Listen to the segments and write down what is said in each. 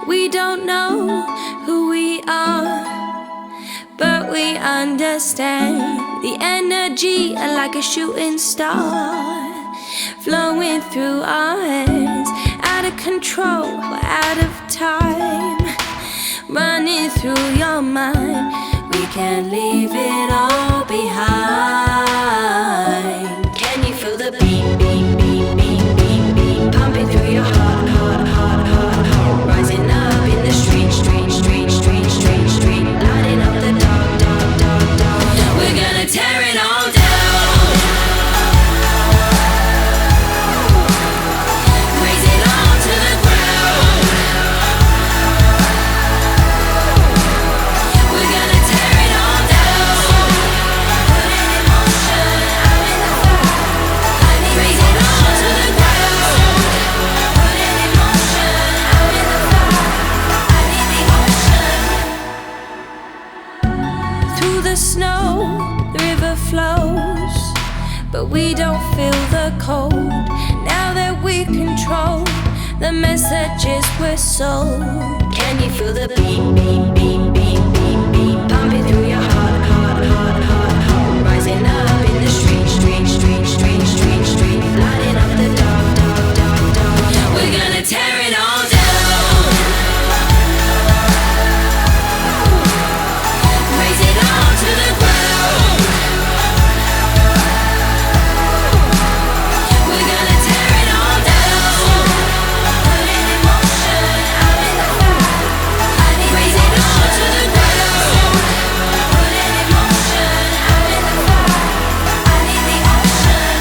We don't know who we are, but we understand the energy like a shooting star flowing through our hands. Out of control, we're out of time, running through your mind. We can't leave it all behind. Can you feel the beat, beat, beat, beat, beat, beat pumping through your heart, heart, heart, heart, heart, rising up in the street, street, street, street, street, street, lighting up the dark, dark, dark, dark. We're gonna tear it all down. Raise it all to the ground. We're gonna tear it all down. Put it in motion, out in the fire. Raise it all to the ground. Put it in motion, out in the fire. Out in the ocean. Through the snow, the river flows, but we don't feel the cold. Now that we control the messages we're sold. Can you feel the beat, beat, beat, beat, beat, beat pumping through your heart, heart, heart, heart, heart, rising up in the street, street, street, street, street, street, lighting up the dark, dark, dark, dark. We're gonna tear it all down. Raise it all to the ground. We're gonna tear it all down. Put it in motion, out in the fire. Raise it all to the ground. Put it in motion, out in the fire. Out in the ocean.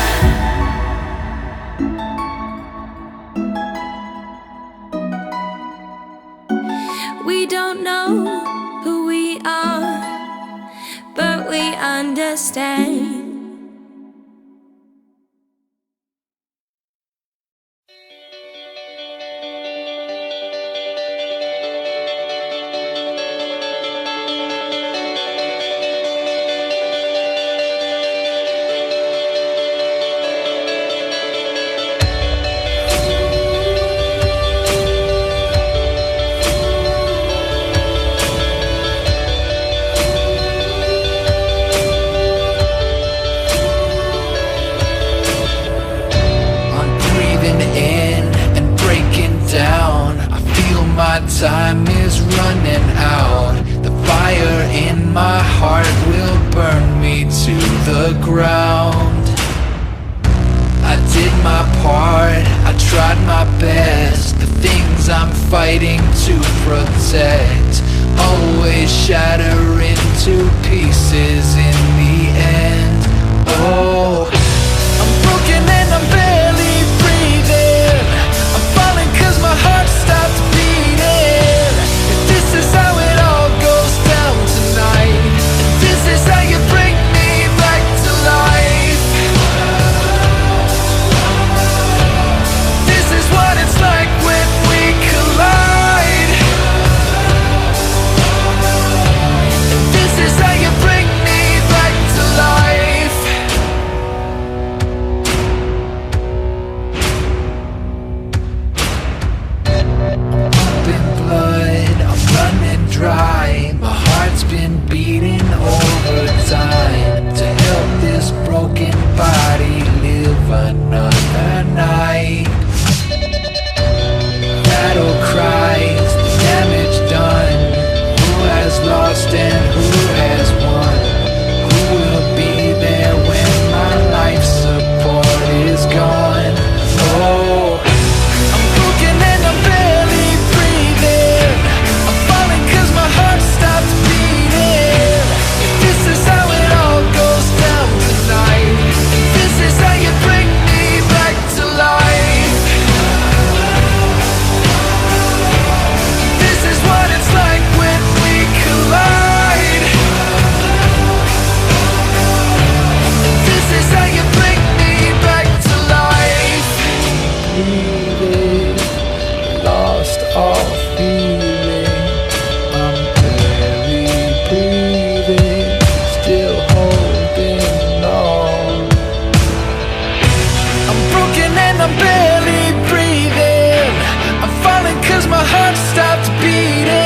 We don't know who we are, but we understand. I'm breathing in and breaking down. I feel my time is running out. The fire in my heart will burn me to the ground. I did my part, I tried my best. The things I'm fighting to protect always shatter into pieces in the end. Oh, I'm broken and I'm barely breathing. I'm falling 'cause my heart stopped beating. If this is how it all goes down tonight, and this is how you bring me back to life. This is what it's like when we collide. And this is how you bring me back to life. 'cause my heart stopped beating.